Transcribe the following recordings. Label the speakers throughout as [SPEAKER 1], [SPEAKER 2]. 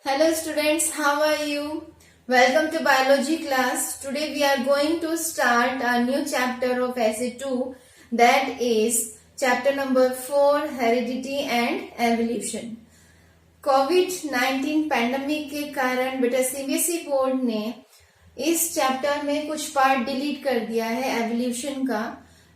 [SPEAKER 1] Hello students, how are you? Welcome to biology class. Today we are going to start a new chapter of Essay 2, that is chapter number 4, Heredity and Evolution. Covid pandemic के कारण बेटा CBSE board ने इस chapter में कुछ part delete कर दिया है एवोल्यूशन का,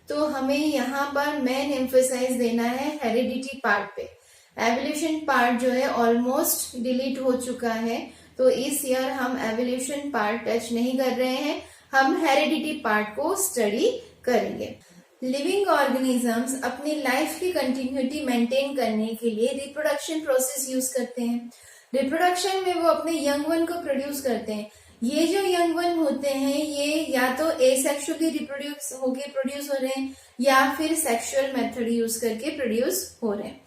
[SPEAKER 1] तो हमें यहाँ पर मेन एम्फेसाइज देना है हेरिडिटी पार्ट पे। एवोल्यूशन पार्ट जो है ऑलमोस्ट डिलीट हो चुका है, तो इस ईयर हम एवोल्यूशन पार्ट टच नहीं कर रहे हैं, हम हेरिडिटी पार्ट को स्टडी करेंगे। लिविंग ऑर्गेनिजम्स अपनी लाइफ की कंटिन्यूटी मेंटेन करने के लिए रिप्रोडक्शन प्रोसेस यूज करते हैं। रिप्रोडक्शन में वो अपने यंग वन को प्रोड्यूस करते हैं। ये जो यंग वन होते हैं ये या तो एसेक्सुअली रिप्रोड्यूस होके प्रोड्यूस हो रहे हैं या फिर सेक्सुअल मेथड यूज करके प्रोड्यूस हो रहे हैं।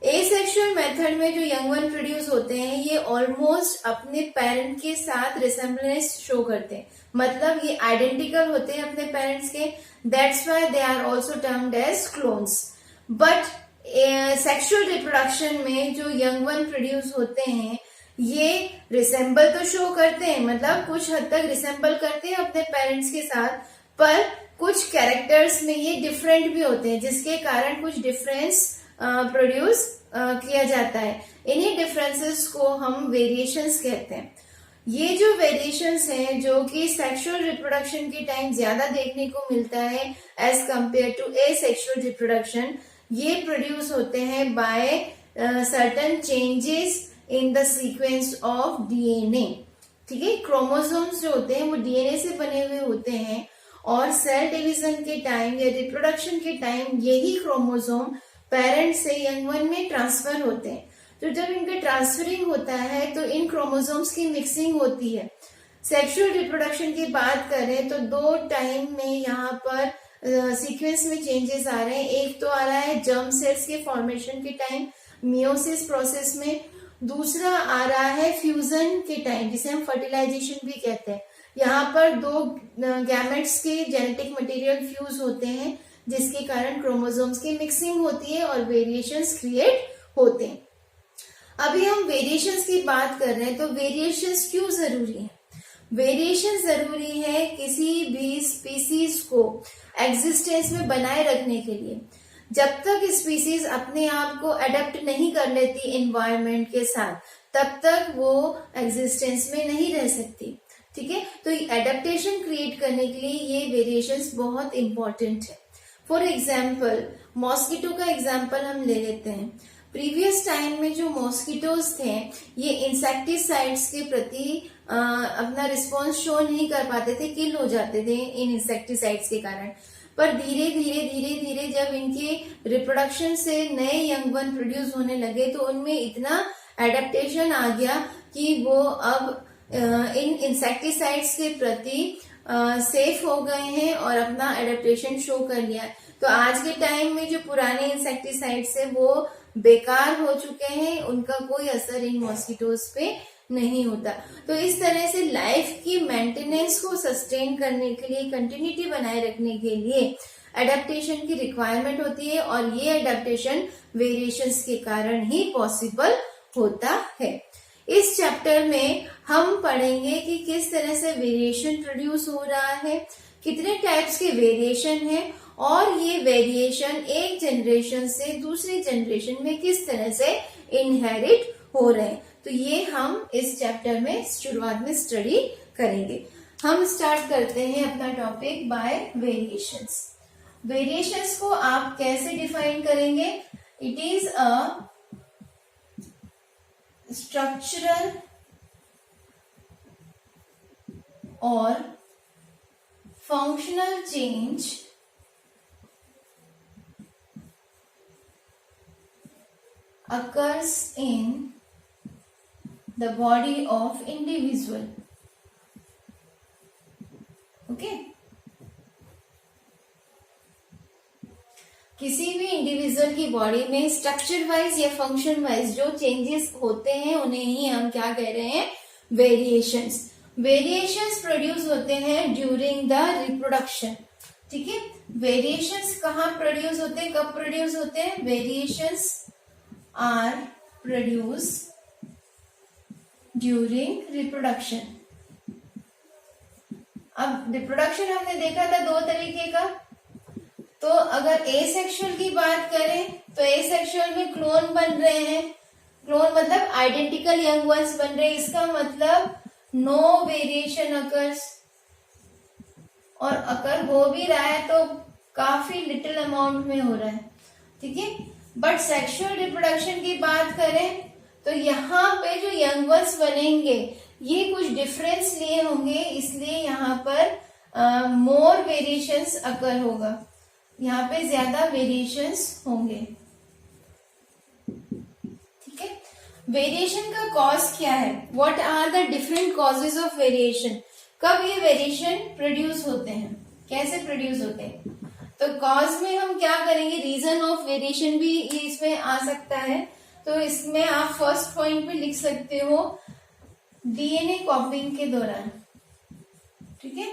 [SPEAKER 1] एसेक्सुअल मेथड में जो यंग वन प्रोड्यूस होते हैं ये ऑलमोस्ट अपने पेरेंट के साथ रिसेम्बलेंस शो करते हैं, मतलब ये आइडेंटिकल होते हैं अपने पेरेंट्स के, that's why they are also termed as clones. But sexual reproduction में जो यंग वन प्रोड्यूस होते हैं ये रिसेम्बल तो शो करते हैं, मतलब कुछ हद तक रिसेम्बल करते हैं अपने पेरेंट्स के साथ, पर कुछ कैरेक्टर्स में ये डिफरेंट भी होते हैं, जिसके कारण कुछ डिफरेंस प्रोड्यूस किया जाता है। इन्हीं डिफरेंसेस को हम वेरिएशंस कहते हैं। ये जो वेरिएशंस हैं जो कि सेक्सुअल रिप्रोडक्शन के टाइम ज्यादा देखने को मिलता है as compare to asexual reproduction, ये प्रोड्यूस होते हैं by certain changes in the sequence of DNA. ठीक है, क्रोमोसोम्स जो होते हैं वो डीएनए से बने हुए होते हैं और सेल डिवीजन के टाइम या रिप्रोडक्शन के टाइम यही क्रोमोसोम पेरेंट से यंग वन में ट्रांसफर होते हैं। तो जब इनका ट्रांसफरिंग होता है तो इन क्रोमोसोम्स की मिक्सिंग होती है। सेक्सुअल रिप्रोडक्शन की बात करें तो दो टाइम में यहाँ पर सीक्वेंस में चेंजेस आ रहे हैं। एक तो आ रहा है जर्म सेल्स के फॉर्मेशन के टाइम मियोसिस प्रोसेस में, दूसरा आ रहा है फ्यूजन के टाइम जिसे हम फर्टिलाइजेशन भी कहते हैं। यहाँ पर दो गैमेट्स के जेनेटिक मटेरियल फ्यूज होते हैं जिसके कारण क्रोमोसोम्स की मिक्सिंग होती है और वेरिएशंस क्रिएट होते हैं। अभी हम वेरिएशंस की बात कर रहे हैं, तो वेरिएशंस क्यों जरूरी है? वेरिएशन जरूरी है किसी भी स्पीसीज को एग्जिस्टेंस में बनाए रखने के लिए। जब तक स्पीसीज अपने आप को अडेप्ट नहीं कर लेती एनवायरनमेंट के साथ, तब तक वो एग्जिस्टेंस में नहीं रह सकती। ठीक है, तो एडेप्टेशन क्रिएट करने के लिए ये वेरिएशंस बहुत इंपॉर्टेंट है। फॉर एग्जाम्पल मॉस्किटो का एग्जाम्पल हम ले लेते हैं। प्रीवियस टाइम में जो मॉस्किटोज थे ये इंसेक्टिसाइड्स के प्रति अपना रिस्पॉन्स शो नहीं कर पाते थे, किल हो जाते थे इन इंसेक्टिसाइड्स के कारण। पर धीरे धीरे जब इनके रिप्रोडक्शन से नए यंग वन प्रोड्यूस होने लगे तो उनमें इतना एडेप्टेशन आ गया कि वो अब इन इंसेक्टिसाइड्स के प्रति सेफ हो गए हैं और अपना एडेप्टेशन शो कर लिया। तो आज के टाइम में जो पुराने इंसेक्टिसाइड्स है वो बेकार हो चुके हैं, उनका कोई असर इन मॉस्किटोज पे नहीं होता। तो इस तरह से लाइफ की मेंटेनेंस को सस्टेन करने के लिए, कंटिन्यूटी बनाए रखने के लिए एडेप्टेशन की रिक्वायरमेंट होती है और ये एडेप्टेशन वेरिएशंस के कारण ही पॉसिबल होता है। इस चैप्टर में हम पढ़ेंगे कि किस तरह से वेरिएशन प्रोड्यूस हो रहा है, कितने टाइप्स के वेरिएशन है और ये वेरिएशन एक जनरेशन से दूसरी जनरेशन में किस तरह से इनहेरिट हो रहे हैं। तो ये हम इस चैप्टर में शुरुआत में स्टडी करेंगे। हम स्टार्ट करते हैं अपना टॉपिक बाय वेरिएशंस। वेरिएशंस को आप कैसे डिफाइन करेंगे? इट इज अ स्ट्रक्चरल और functional change occurs in the body of individual. Okay? किसी भी इंडिविजुअल की बॉडी में स्ट्रक्चर वाइज या फंक्शन वाइज जो चेंजेस होते हैं उन्हें ही हम क्या कह रहे हैं? वेरिएशंस। वेरिएशंस प्रोड्यूस होते हैं ड्यूरिंग द रिप्रोडक्शन। ठीक है, वेरिएशंस कहाँ प्रोड्यूस होते हैं, कब प्रोड्यूस होते हैं? Variations are produced during reproduction. अब रिप्रोडक्शन हमने देखा था दो तरीके का, तो अगर एसेक्सुअल की बात करें तो एसेक्सुअल में क्लोन बन रहे हैं, क्लोन मतलब आइडेंटिकल यंग वंस बन रहे हैं, इसका मतलब नो वेरिएशन अकर्स, और अगर हो भी रहा है तो काफी लिटिल अमाउंट में हो रहा है, ठीक है। बट सेक्सुअल रिप्रोडक्शन की बात करें तो यहाँ पे जो यंग वंस बनेंगे ये कुछ डिफरेंस लिए होंगे, इसलिए यहाँ पर मोर वेरिएशंस अकर होगा, यहाँ पे ज्यादा वेरिएशंस होंगे, ठीक है। वेरिएशन का कॉज क्या है? What are the different causes of variation? कब ये वेरिएशन प्रोड्यूस होते हैं, कैसे प्रोड्यूस होते हैं? तो कॉज में हम क्या करेंगे, रीजन ऑफ वेरिएशन भी ये इसमें आ सकता है। तो इसमें आप फर्स्ट पॉइंट पे लिख सकते हो डीएनए कॉपिंग के दौरान, ठीक है।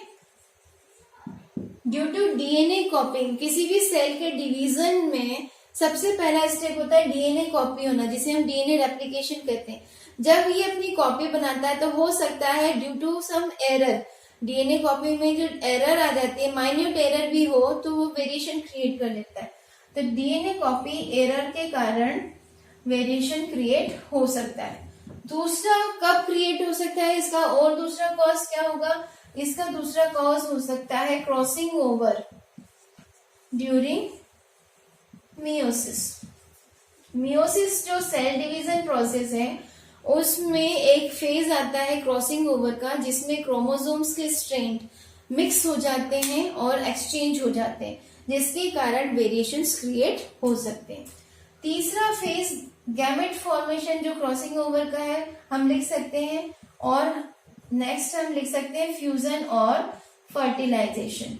[SPEAKER 1] ड्यू टू डीएनए कॉपिंग, किसी भी सेल के डिवीजन में सबसे पहला स्टेप होता है डीएनए कॉपी होना, जिसे हम डीएनए रेप्लिकेशन कहते हैं। जब ये अपनी कॉपी बनाता है तो हो सकता है due to some error, DNA copy में जो एरर आ जाती है, माइन्यूट एरर भी हो, तो वो वेरिएशन क्रिएट कर लेता है। तो डीएनए कॉपी एरर के कारण वेरिएशन क्रिएट हो सकता है। दूसरा कब क्रिएट हो सकता है इसका, और दूसरा कॉज क्या होगा? इसका दूसरा कॉज हो सकता है crossing over during meiosis. Meiosis जो सेल डिवीजन प्रोसेस है उसमें एक फेज आता है क्रॉसिंग ओवर का, जिसमें क्रोमोसोम्स के स्ट्रैंड मिक्स हो जाते हैं और एक्सचेंज हो जाते हैं, जिसके कारण वेरिएशंस क्रिएट हो सकते हैं। तीसरा फेज गैमेट फॉर्मेशन जो क्रॉसिंग ओवर का है हम लिख सकते हैं, और नेक्स्ट हम लिख सकते हैं फ्यूजन और फर्टिलाइजेशन।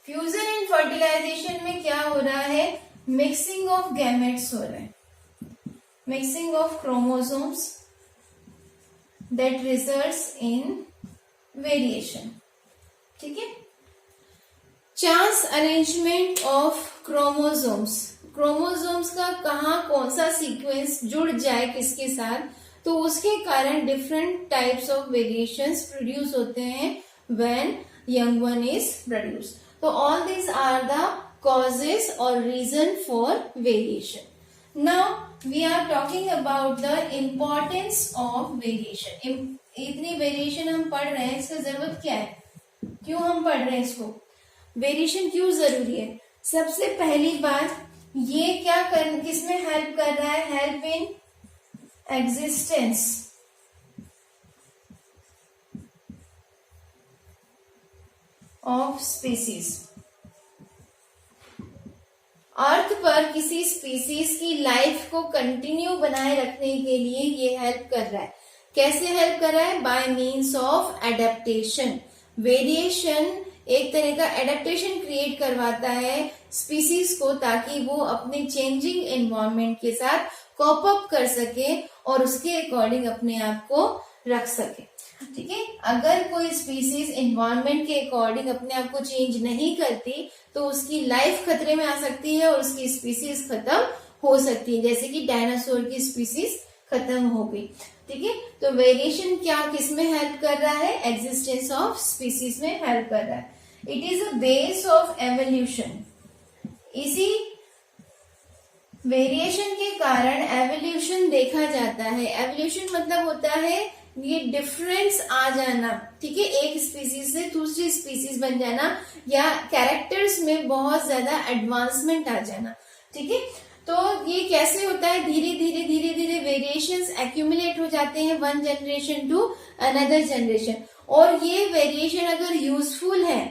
[SPEAKER 1] फ्यूजन एंड फर्टिलाइजेशन में क्या हो रहा है, मिक्सिंग ऑफ गैमेट्स हो रहा है, mixing of chromosomes that results in variation, ठीक है। Chance arrangement of chromosomes, chromosomes का कहाँ कौन सा सीक्वेंस जुड़ जाए किसके साथ, तो उसके कारण different types of variations produce होते हैं when young one is produce. तो all this are the causes और reason for variation. Now we are talking about the importance of variation. इतनी वेरिएशन हम पढ़ रहे हैं, इसका जरूरत क्या है, क्यों हम पढ़ रहे हैं इसको, वेरिएशन क्यों जरूरी है? सबसे पहली बात, ये क्या किसमें हेल्प कर रहा है, help in existence of species. Earth पर किसी स्पीसीज की लाइफ को कंटिन्यू बनाए रखने के लिए ये हेल्प कर रहा है। कैसे हेल्प कर रहा है? Bye means of adaptation. Variation एक तरह का एडेप्टेशन क्रिएट करवाता है स्पीसीज को, ताकि वो अपने चेंजिंग एनवायरनमेंट के साथ कॉप अप कर सके और उसके अकॉर्डिंग अपने आप को रख सके, ठीक है। अगर कोई स्पीसीज एनवायरनमेंट के अकॉर्डिंग अपने आप को चेंज नहीं करती तो उसकी लाइफ खतरे में आ सकती है और उसकी स्पीसीज खत्म हो सकती है, जैसे कि डायनासोर की स्पीसीज खत्म हो गई, ठीक है। तो वेरिएशन क्या किसमें हेल्प कर रहा है, एग्जिस्टेंस ऑफ स्पीसीज में हेल्प कर रहा है। It is a base of evolution. इसी वेरिएशन के कारण एवोल्यूशन देखा जाता है। एवोल्यूशन मतलब होता है ये डिफरेंस आ जाना, ठीक है, एक स्पीसीज से दूसरी स्पीसीज बन जाना, या कैरेक्टर्स में बहुत ज्यादा एडवांसमेंट आ जाना, ठीक है। तो ये कैसे होता है, धीरे धीरे धीरे धीरे वेरिएशंस एक्यूमुलेट हो जाते हैं one generation to another generation, और ये वेरिएशन अगर यूजफुल है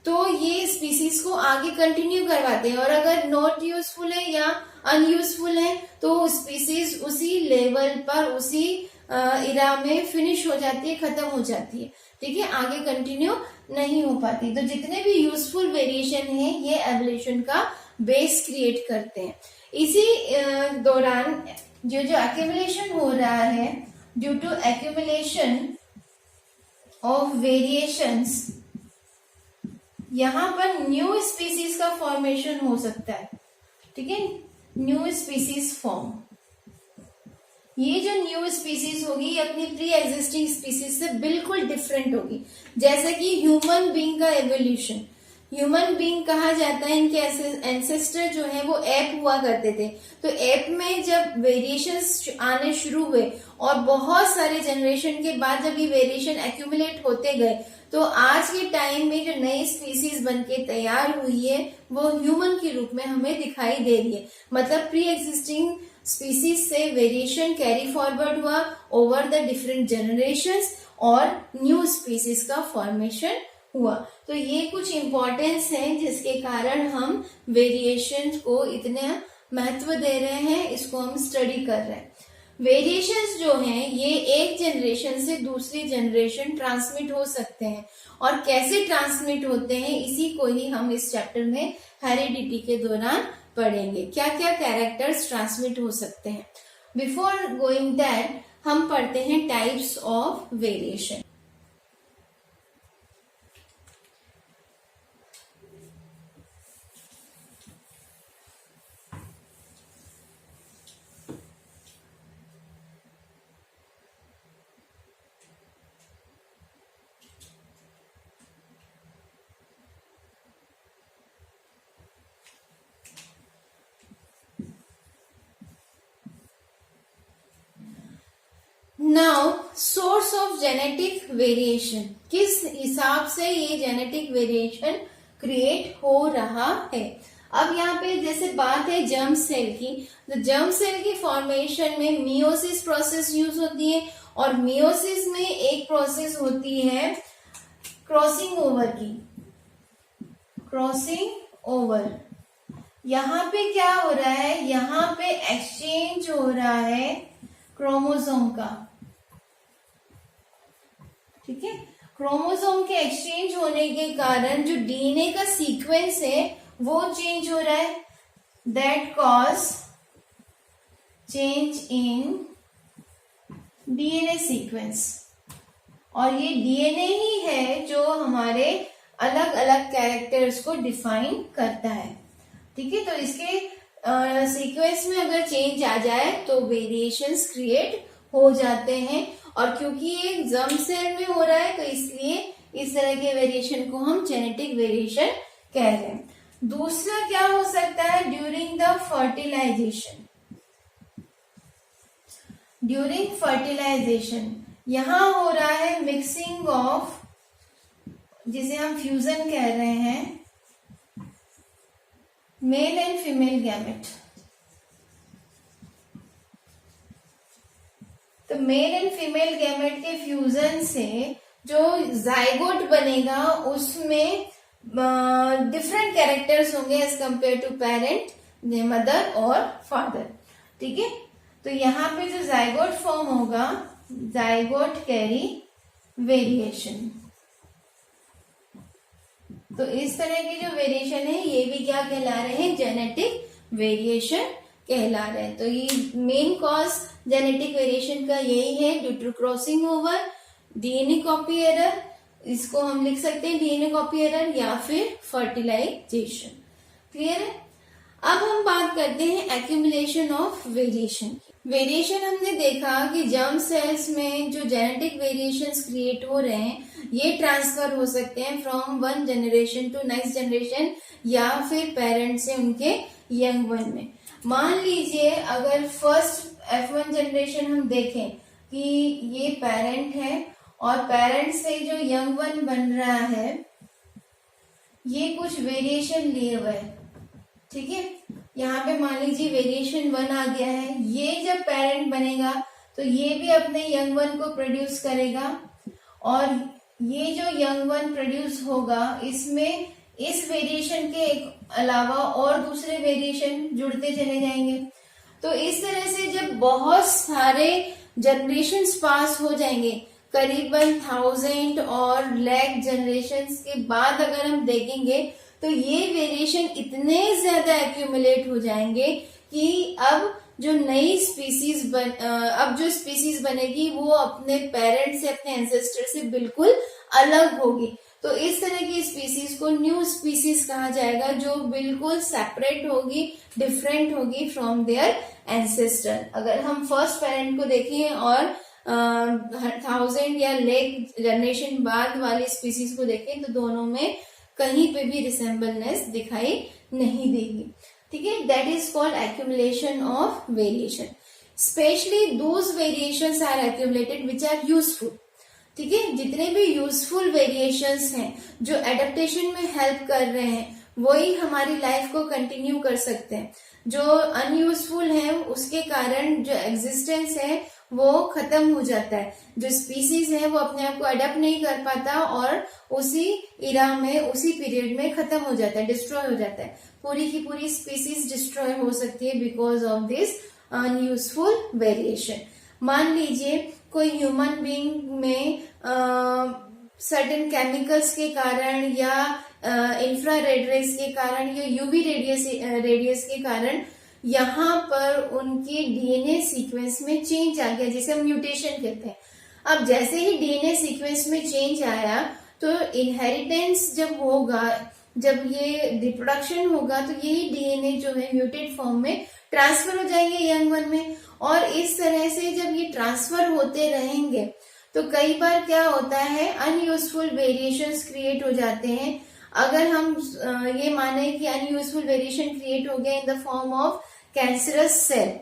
[SPEAKER 1] तो ये स्पीसीज को आगे कंटिन्यू करवाते हैं, और अगर नॉट यूजफुल है या अनयूजफुल है तो स्पीसीज उसी लेवल पर उसी इरा में फिनिश हो जाती है, खत्म हो जाती है, ठीक है, आगे कंटिन्यू नहीं हो पाती। तो जितने भी यूजफुल वेरिएशन है ये एवोल्यूशन का बेस क्रिएट करते हैं। इसी दौरान जो एक्यूमुलेशन हो रहा है, due to accumulation of variations, यहाँ पर न्यू स्पीसीज का फॉर्मेशन हो सकता है, ठीक है, न्यू स्पीसीज फॉर्म। ये जो न्यू स्पीसीज होगी ये अपनी प्री एग्जिस्टिंग स्पीसीज से बिल्कुल डिफरेंट होगी। जैसे कि ह्यूमन बीइंग का एवोल्यूशन, ह्यूमन बीइंग कहा जाता है, इनके एंसेस्टर जो है वो एप हुआ करते थे। तो एप में जब वेरिएशंस आने शुरू हुए और बहुत सारे जनरेशन के बाद जब ये वेरिएशन एक्यूमुलेट होते गए, तो आज के टाइम में जो नई स्पीसीज बनके तैयार हुई है वो ह्यूमन के रूप में हमें दिखाई दे रही है। मतलब प्री एग्जिस्टिंग स्पीसीज से वेरिएशन कैरी फॉरवर्ड हुआ ओवर द डिफरेंट जनरेशंस और न्यू स्पीसीज का फॉर्मेशन हुआ। तो ये कुछ इंपॉर्टेंस है जिसके कारण हम वेरिएशन को इतना महत्व दे रहे हैं, इसको हम स्टडी कर रहे हैं। वेरिएशंस जो हैं ये एक जनरेशन से दूसरी जनरेशन ट्रांसमिट हो सकते हैं, और कैसे ट्रांसमिट होते हैं इसी को ही हम इस चैप्टर में हेरिडिटी के दौरान पढ़ेंगे। क्या क्या कैरेक्टर्स ट्रांसमिट हो सकते हैं। बिफोर गोइंग दैट हम पढ़ते हैं types of variation. Now source of genetic variation, किस हिसाब से ये जेनेटिक वेरिएशन क्रिएट हो रहा है। अब यहाँ पे जैसे बात है जर्म सेल की, तो जर्म सेल की फॉर्मेशन में मियोसिस प्रोसेस यूज होती है, और मियोसिस में एक प्रोसेस होती है क्रॉसिंग ओवर की। क्रॉसिंग ओवर, यहाँ पे क्या हो रहा है, यहाँ पे एक्सचेंज हो रहा है क्रोमोसोम का, ठीक है। क्रोमोसोम के एक्सचेंज होने के कारण जो डीएनए का सीक्वेंस है वो चेंज हो रहा है, that cause change in DNA sequence. और ये डीएनए ही है जो हमारे अलग अलग कैरेक्टर्स को डिफाइन करता है, ठीक है। तो इसके सीक्वेंस में अगर चेंज आ जाए तो वेरिएशंस क्रिएट हो जाते हैं, और क्योंकि ये जर्म सेल में हो रहा है तो इसलिए इस तरह के वेरिएशन को हम जेनेटिक वेरिएशन कह रहे हैं। दूसरा क्या हो सकता है, during the fertilization. During fertilization यहां हो रहा है मिक्सिंग ऑफ, जिसे हम फ्यूजन कह रहे हैं, मेल एंड फीमेल गैमेट। तो मेल एंड फीमेल गैमेट के फ्यूजन से जो जाइगोट बनेगा उसमें डिफरेंट कैरेक्टर्स होंगे as compare to parent, mother और फादर, ठीक है। तो यहाँ पे जो जाइगोट फॉर्म होगा, जाइगोट कैरी वेरिएशन। तो इस तरह की जो वेरिएशन है ये भी क्या कहला रहे हैं, जेनेटिक वेरिएशन कहला रहे हैं। तो ये मेन कॉज जेनेटिक वेरिएशन का यही है, due to crossing over, DNA copy error, इसको हम लिख सकते हैं डीएनए कॉपी एरर, या फिर फर्टिलाइजेशन। क्लियर है। अब हम बात करते हैं एक्यूमुलेशन ऑफ वेरिएशन। वेरिएशन हमने देखा कि जर्म सेल्स में जो जेनेटिक वेरिएशंस क्रिएट हो रहे हैं ये ट्रांसफर हो सकते हैं from one generation to next generation, या फिर पेरेंट से उनके यंग वन में। मान लीजिए अगर फर्स्ट F1 जनरेशन हम देखें कि ये पेरेंट है और पेरेंट से जो यंग वन बन रहा है ये कुछ वेरिएशन लिए हुए है, ठीक है। यहाँ पे मान लीजिए वेरिएशन 1 आ गया है, ये जब पेरेंट बनेगा तो ये भी अपने यंग वन को प्रोड्यूस करेगा, और ये जो यंग वन प्रोड्यूस होगा इसमें इस वेरिएशन के अलावा और दूसरे वेरिएशन जुड़ते चले जाएंगे। तो इस तरह से जब बहुत सारे जनरेशन्स पास हो जाएंगे, करीबन 1000 और लाख जनरेशन्स के बाद अगर हम देखेंगे तो ये वेरिएशन इतने ज्यादा एक्यूमुलेट हो जाएंगे कि अब जो नई स्पीसीज अब जो स्पीसीज बनेगी वो अपने पेरेंट्स से, अपने एंसेस्टर से बिल्कुल अलग होगी। तो इस तरह की स्पीसीज को न्यू स्पीसीज कहा जाएगा, जो बिल्कुल सेपरेट होगी, डिफरेंट होगी फ्रॉम देयर एंसेस्टर। अगर हम फर्स्ट पेरेंट को देखें और 1000 या लेक जनरेशन बाद वाली स्पीसीज को देखें तो दोनों में कहीं पे भी रिसेम्बलनेस दिखाई नहीं देगी। ठीक है, that is called accumulation of variation. Specially those variations are accumulated which are useful. ठीक है, जितने भी यूजफुल वेरिएशंस हैं जो एडेप्टेशन में हेल्प कर रहे हैं वही हमारी लाइफ को कंटिन्यू कर सकते हैं। जो अनयूजफुल है उसके कारण जो एग्जिस्टेंस है वो खत्म हो जाता है। जो स्पीसीज है वो अपने आप को अडेप्ट नहीं कर पाता और उसी इरा में, उसी पीरियड में खत्म हो जाता है, डिस्ट्रॉय हो जाता है। पूरी की पूरी स्पीसीज डिस्ट्रॉय हो सकती है because of this unuseful variation. मान लीजिए कोई ह्यूमन बीइंग में सर्टेन केमिकल्स के कारण या इंफ्रारेड रेस के कारण या यूवी रेडियस के कारण यहाँ पर उनके डीएनए सीक्वेंस में चेंज आ गया, जिसे हम म्यूटेशन कहते हैं। अब जैसे ही डीएनए सीक्वेंस में चेंज आया तो इनहेरिटेंस जब होगा, जब ये रिप्रोडक्शन होगा तो यही डीएनए जो है म्यूटेड फॉर्म में ट्रांसफर हो जाएंगे यंग वन में। और इस तरह से जब ये ट्रांसफर होते रहेंगे तो कई बार क्या होता है, अनयूजफुल वेरिएशंस क्रिएट हो जाते हैं। अगर हम ये माने कि अनयूजफुल वेरिएशन क्रिएट हो गया in the form of cancerous cell,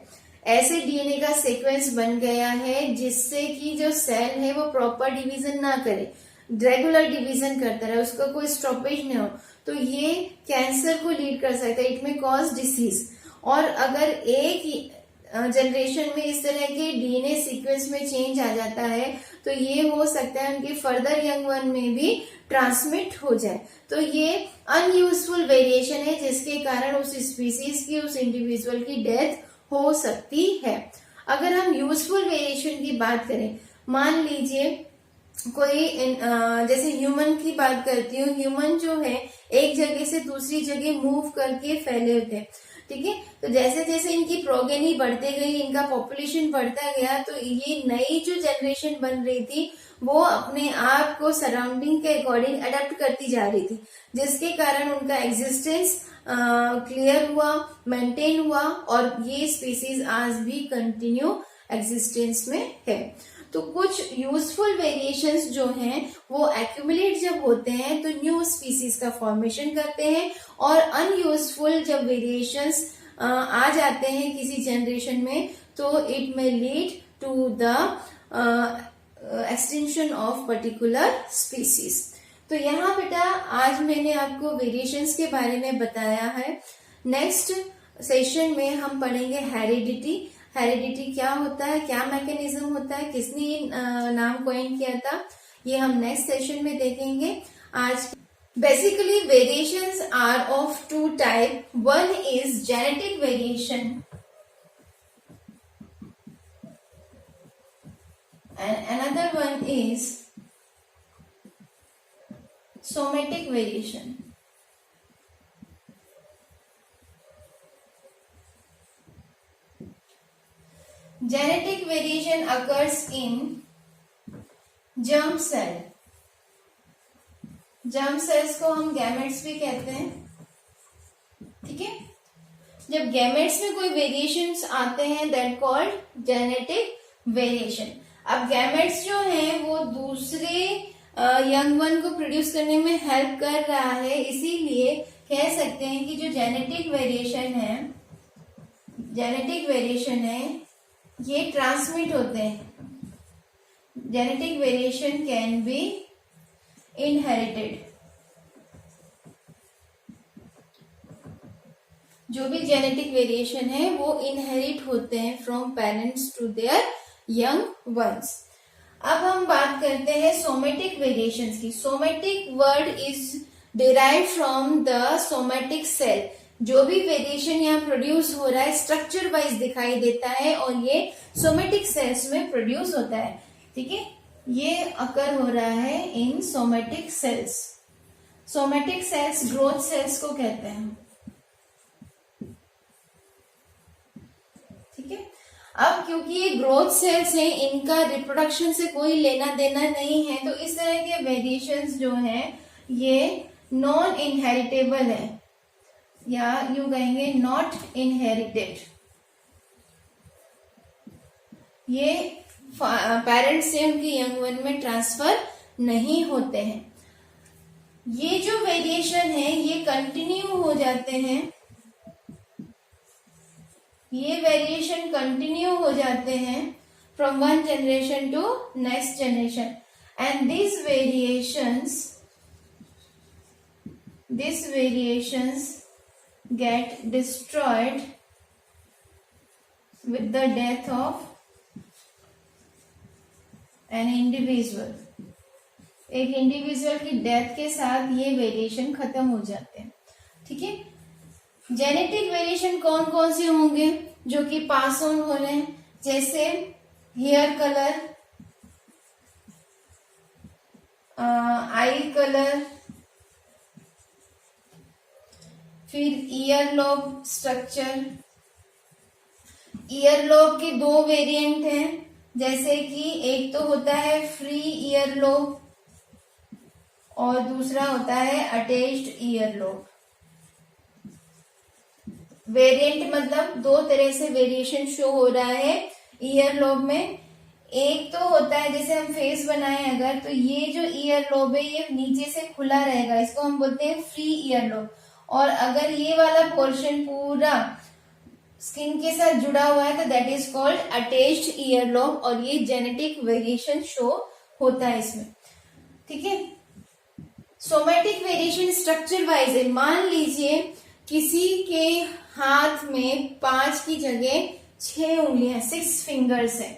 [SPEAKER 1] ऐसे डीएनए का सीक्वेंस बन गया है जिससे कि जो सेल है वो प्रॉपर डिवीजन ना करे, रेगुलर डिवीजन करता रहे, उसका कोई स्टॉपेज नहीं हो, तो ये कैंसर को लीड कर सकता है, इट में कॉज डिसीज। और अगर एक जनरेशन में इस तरह के डीएनए सीक्वेंस में चेंज आ जाता है तो ये हो सकता है उनके फर्दर यंग वन में भी ट्रांसमिट हो जाए। तो ये अनयूजफुल वेरिएशन है जिसके कारण उस स्पीसीज की, उस इंडिविजुअल की डेथ हो सकती है। अगर हम यूजफुल वेरिएशन की बात करें, मान लीजिए कोई जैसे ह्यूमन की बात करती हूँ, ह्यूमन जो है एक जगह से दूसरी जगह मूव करके फैले होते हैं। ठीक है, तो जैसे जैसे इनकी प्रोगेनी बढ़ते गई, इनका पॉपुलेशन बढ़ता गया, तो ये नई जो जनरेशन बन रही थी वो अपने आप को सराउंडिंग के अकॉर्डिंग अडेप्ट करती जा रही थी, जिसके कारण उनका एग्जिस्टेंस क्लियर हुआ, मेंटेन हुआ और ये स्पीसीज आज भी कंटिन्यू एग्जिस्टेंस में है। तो कुछ यूजफुल वेरिएशंस जो हैं वो एक्यूमुलेट जब होते हैं तो न्यू स्पीसीज का फॉर्मेशन करते हैं, और अनयूजफुल जब वेरिएशंस आ जाते हैं किसी जनरेशन में तो इट में lead to the extension of particular species. तो यहाँ बेटा आज मैंने आपको वेरिएशंस के बारे में बताया है। नेक्स्ट सेशन में हम पढ़ेंगे हेरिडिटी। हेरिडिटी क्या होता है, क्या मैकेनिज्म होता है, किसने नाम कॉइन किया था, ये हम नेक्स्ट सेशन में देखेंगे। आज basically variations are of two type, one is genetic variation and another one is somatic variation. Genetic variation occurs in germ cell. germ cells को हम गैमेट्स भी कहते हैं। ठीक है, जब गैमेट्स में कोई वेरिएशंस आते हैं दैट कॉल्ड जेनेटिक वेरिएशन। अब गैमेट्स जो हैं वो दूसरे यंग वन को प्रोड्यूस करने में हेल्प कर रहा है, इसीलिए कह सकते हैं कि जो जेनेटिक वेरिएशन है ये ट्रांसमिट होते हैं। Genetic variation can be inherited. जो भी जेनेटिक वेरिएशन है वो इनहेरिट होते हैं from parents to their young ones. अब हम बात करते हैं सोमेटिक वेरिएशंस की। Somatic word is derived from the somatic cell. जो भी वेरिएशन यहाँ प्रोड्यूस हो रहा है स्ट्रक्चर वाइज दिखाई देता है और ये सोमेटिक सेल्स में प्रोड्यूस होता है। ठीक है, ये अकर हो रहा है in somatic cells. Somatic cells growth cells को कहते हैं। ठीक है, अब क्योंकि ये ग्रोथ सेल्स हैं, इनका रिप्रोडक्शन से कोई लेना देना नहीं है, तो इस तरह के वेरिएशंस जो हैं ये नॉन इनहेरिटेबल है, या यूं कहेंगे नॉट इनहेरिटेड। ये पेरेंट्स से उनके यंग वन में ट्रांसफर नहीं होते हैं। ये जो वेरिएशन है ये कंटिन्यू हो जाते हैं, ये वेरिएशन कंटिन्यू हो जाते हैं from one generation to next generation, and these variations get destroyed with the death of an individual। एक इंडिविजुअल की डेथ के साथ ये वेरिएशन खत्म हो जाते हैं। ठीक है, जेनेटिक वेरिएशन कौन कौन से होंगे जो कि पास ऑन हो रहे हैं, जैसे हेयर कलर, आई कलर, फिर ear lobe structure. Ear lobe के दो वेरिएंट हैं, जैसे कि एक तो होता है फ्री ईयर लोब और दूसरा होता है अटैच्ड ईयर लोब। वेरिएंट मतलब दो तरह से वेरिएशन शो हो रहा है ईयर लोब में। एक तो होता है जैसे हम फेस बनाए अगर, तो ये जो ईयर लोब है ये नीचे से खुला रहेगा, इसको हम बोलते हैं फ्री ईयर लोब। और अगर ये वाला पोर्शन पूरा स्किन के साथ जुड़ा हुआ है तो that is called attached ear lobe, और ये जेनेटिक वेरिएशन शो होता है इसमें। ठीक है, सोमैटिक वेरिएशन स्ट्रक्चर वाइज है। मान लीजिए किसी के हाथ में 5 की जगह 6 उंगलियां, 6 फिंगर्स है,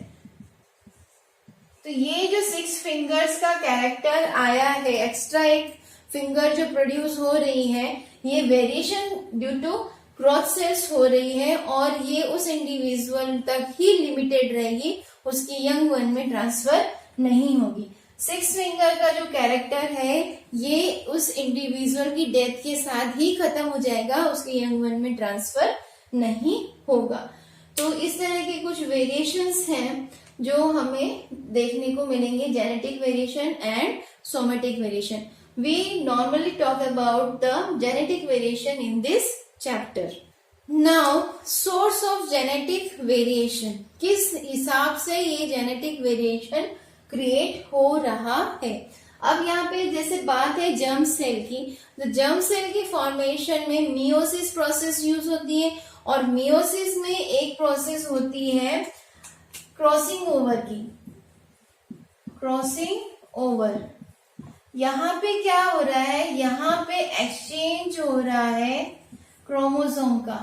[SPEAKER 1] तो ये जो 6 फिंगर्स का कैरेक्टर आया है, एक्स्ट्रा एक फिंगर जो प्रोड्यूस हो रही है, ये variation due to cross cells हो रही है, और ये उस इंडिविजुअल तक ही लिमिटेड रहेगी, उसकी यंग वन में ट्रांसफर नहीं होगी। 6 फिंगर का जो कैरेक्टर है ये उस इंडिविजुअल की डेथ के साथ ही खत्म हो जाएगा, उसके यंग वन में ट्रांसफर नहीं होगा। तो इस तरह के कुछ वेरिएशंस हैं जो हमें देखने को मिलेंगे, genetic variation and somatic variation. We normally talk about the genetic variation in this chapter. Now source of genetic variation, किस हिसाब से ये जेनेटिक वेरिएशन क्रिएट हो रहा है। अब यहाँ पे जैसे बात है जर्म सेल की, तो जर्म सेल की फॉर्मेशन में मियोसिस प्रोसेस यूज होती है, और मियोसिस में एक प्रोसेस होती है क्रॉसिंग ओवर की। क्रॉसिंग ओवर, यहाँ पे क्या हो रहा है, यहाँ पे एक्सचेंज हो रहा है क्रोमोसोम का।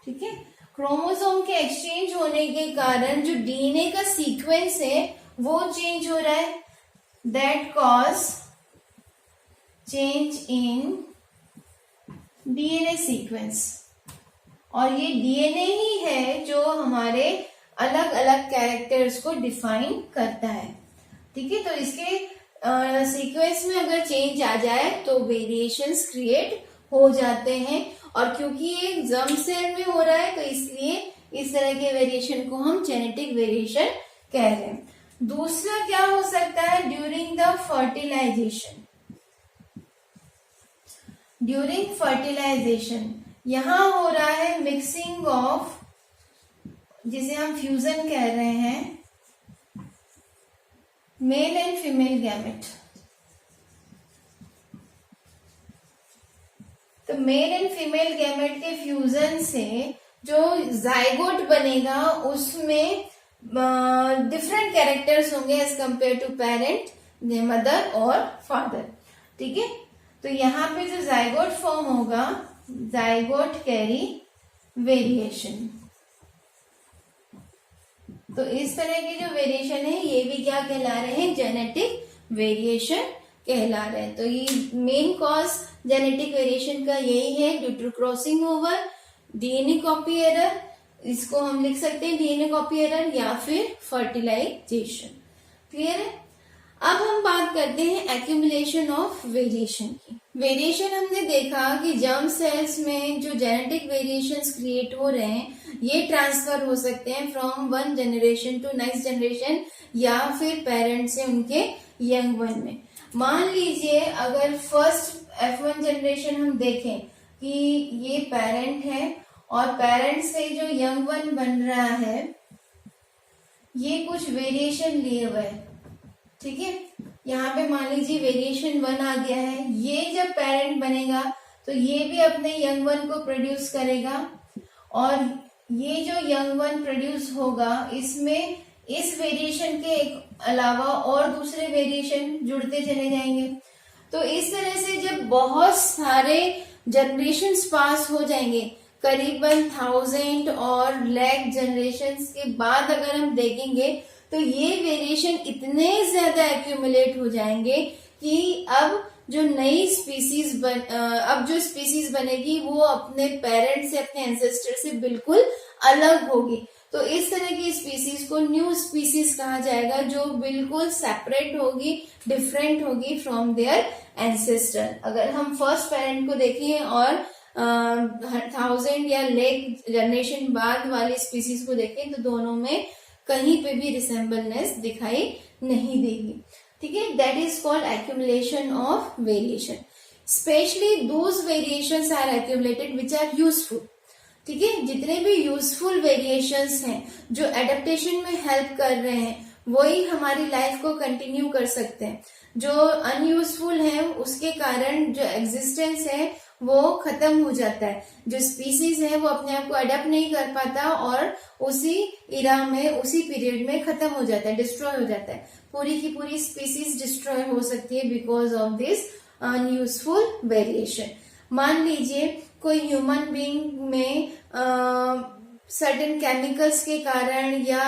[SPEAKER 1] ठीक है, क्रोमोसोम के एक्सचेंज होने के कारण जो डीएनए का सीक्वेंस है वो चेंज हो रहा है, that cause change in DNA sequence. और ये डीएनए ही है जो हमारे अलग अलग कैरेक्टर्स को डिफाइन करता है। ठीक है, तो इसके सीक्वेंस में अगर चेंज आ जाए तो वेरिएशंस क्रिएट हो जाते हैं, और क्योंकि ये जर्म सेल में हो रहा है तो इसलिए इस तरह के वेरिएशन को हम जेनेटिक वेरिएशन कह रहे हैं। दूसरा क्या हो सकता है, during the fertilization. During fertilization यहां हो रहा है मिक्सिंग ऑफ, जिसे हम फ्यूजन कह रहे हैं, मेल एंड फीमेल गैमेट। तो मेल एंड फीमेल गैमेट के फ्यूजन से जो जाइगोट बनेगा उसमें डिफरेंट कैरेक्टर्स होंगे as compare to parent, mother और फादर। ठीक है, तो यहाँ पे जो जाइगोट फॉर्म होगा, जाइगोट कैरी वेरिएशन। तो इस तरह के जो वेरिएशन है ये भी क्या कहला रहे हैं, जेनेटिक वेरिएशन कहला रहे हैं। तो ये मेन कॉज जेनेटिक वेरिएशन का यही है, due to crossing over, DNA copy error, इसको हम लिख सकते हैं डीएनए कॉपी एरर, या फिर फर्टिलाइजेशन। क्लियर है। अब हम बात करते हैं एक्यूमुलेशन ऑफ वेरिएशन की। वेरिएशन हमने देखा कि जर्म सेल्स में जो जेनेटिक वेरिएशंस क्रिएट हो रहे हैं ये ट्रांसफर हो सकते हैं from one generation to next generation, या फिर पेरेंट से उनके यंग वन में। मान लीजिए अगर फर्स्ट F1 जनरेशन हम देखें कि ये पेरेंट है और पेरेंट से जो यंग वन बन रहा है ये कुछ वेरिएशन लिए हुए है, ठीक है। यहाँ पे मान लीजिए वेरिएशन 1 आ गया है। ये जब पेरेंट बनेगा तो ये भी अपने यंग वन को प्रोड्यूस करेगा और ये जो यंग वन प्रोड्यूस होगा इसमें इस वेरिएशन के अलावा और दूसरे वेरिएशन जुड़ते चले जाएंगे। तो इस तरह से जब बहुत सारे जनरेशन्स पास हो जाएंगे, करीबन 1000 और लाख जनरेशन्स के बाद अगर हम देखेंगे तो ये वेरिएशन इतने ज्यादा एक्यूमुलेट हो जाएंगे कि अब जो नई स्पीसीज अब जो स्पीसीज बनेगी वो अपने पेरेंट से, अपने एंसेस्टर से बिल्कुल अलग होगी। तो इस तरह की स्पीसीज को न्यू स्पीसीज कहा जाएगा जो बिल्कुल सेपरेट होगी, डिफरेंट होगी फ्रॉम देयर एंसेस्टर। अगर हम फर्स्ट पेरेंट को देखें और 1000 या लाख जनरेशन बाद वाली स्पीसीज को देखें तो दोनों में कहीं पे भी रिसेम्बलनेस दिखाई नहीं देगी, ठीक है। That is called accumulation of variation. Specially those variations are accumulated which are useful, ठीक है। जितने भी यूजफुल वेरिएशंस हैं जो एडेप्टेशन में हेल्प कर रहे हैं वही हमारी लाइफ को कंटिन्यू कर सकते हैं। जो अनयूजफुल है उसके कारण जो एग्जिस्टेंस है वो खत्म हो जाता है। जो स्पीसीज है वो अपने आप को अडेप्ट नहीं कर पाता और उसी इरा में, उसी पीरियड में खत्म हो जाता है, डिस्ट्रॉय हो जाता है। पूरी की पूरी स्पीसीज डिस्ट्रॉय हो सकती है because of this unuseful variation. मान लीजिए कोई ह्यूमन बीइंग में सर्टेन केमिकल्स के कारण या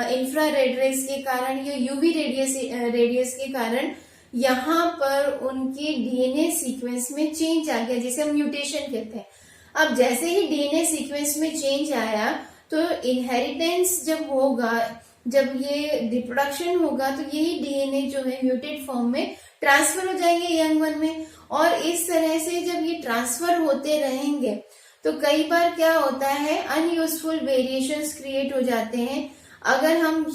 [SPEAKER 1] इंफ्रारेड रेस के कारण या यूवी रेडियस के कारण यहाँ पर उनके डीएनए सीक्वेंस में चेंज आ गया, जिसे हम म्यूटेशन कहते हैं। अब जैसे ही डीएनए सीक्वेंस में चेंज आया तो इनहेरिटेंस जब होगा, जब ये रिप्रोडक्शन होगा तो यही डीएनए जो है म्यूटेड फॉर्म में ट्रांसफर हो जाएंगे यंग वन में। और इस तरह से जब ये ट्रांसफर होते रहेंगे तो कई बार क्या होता है, अनयूजफुल वेरिएशंस क्रिएट हो जाते हैं। अगर हम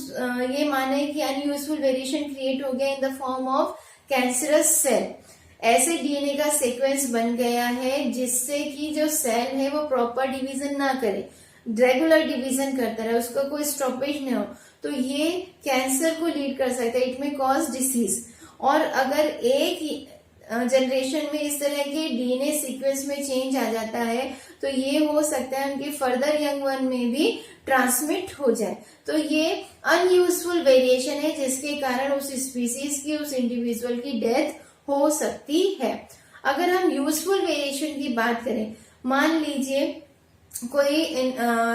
[SPEAKER 1] ये माने कि अनयूजफुल वेरिएशन क्रिएट हो गया in the form of cancerous cell, ऐसे डीएनए का सीक्वेंस बन गया है जिससे कि जो सेल है वो प्रॉपर डिवीजन ना करे, रेगुलर डिवीजन करता रहे, उसका कोई स्टॉपेज नहीं हो, तो ये कैंसर को लीड कर सकता है। इट में कॉज डिसीज। और अगर एक जनरेशन में इस तरह के डीएनए सीक्वेंस में चेंज आ जाता है तो ये हो सकता है उनके फर्दर यंग वन में भी ट्रांसमिट हो जाए। तो ये अनयूजफुल वेरिएशन है जिसके कारण उस स्पीसीज की, उस इंडिविजुअल की डेथ हो सकती है। अगर हम यूजफुल वेरिएशन की बात करें, मान लीजिए कोई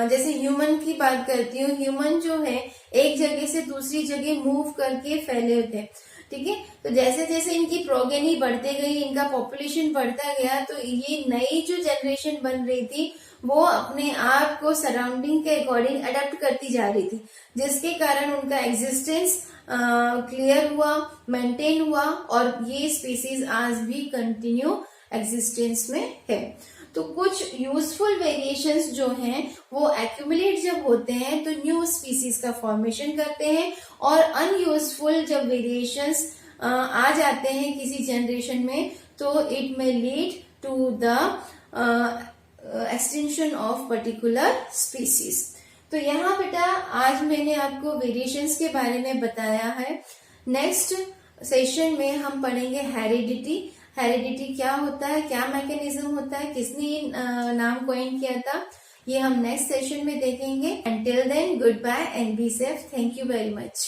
[SPEAKER 1] जैसे ह्यूमन की बात करती हूँ, ह्यूमन जो है एक जगह से दूसरी जगह मूव करके फैले होते हैं, ठीक है। तो जैसे जैसे इनकी प्रोगेनी बढ़ते गई, इनका पॉपुलेशन बढ़ता गया, तो ये नई जो जनरेशन बन रही थी वो अपने आप को सराउंडिंग के अकॉर्डिंग अडेप्ट करती जा रही थी, जिसके कारण उनका एग्जिस्टेंस क्लियर हुआ, मेंटेन हुआ और ये स्पीसीज आज भी कंटिन्यू एग्जिस्टेंस में है। तो कुछ यूजफुल वेरिएशंस जो हैं वो एक्यूमुलेट जब होते हैं तो न्यू स्पीसीज का फॉर्मेशन करते हैं, और अनयूजफुल जब वेरिएशंस आ जाते हैं किसी जनरेशन में तो इट में lead to the extension of particular species. तो यहाँ बेटा आज मैंने आपको वेरिएशंस के बारे में बताया है। नेक्स्ट सेशन में हम पढ़ेंगे हेरिडिटी। हेरिडिटी क्या होता है, क्या मैकेनिज्म होता है, किसने नाम कॉइन किया था, ये हम नेक्स्ट सेशन में देखेंगे। Until then, goodbye and be safe. Thank you very much.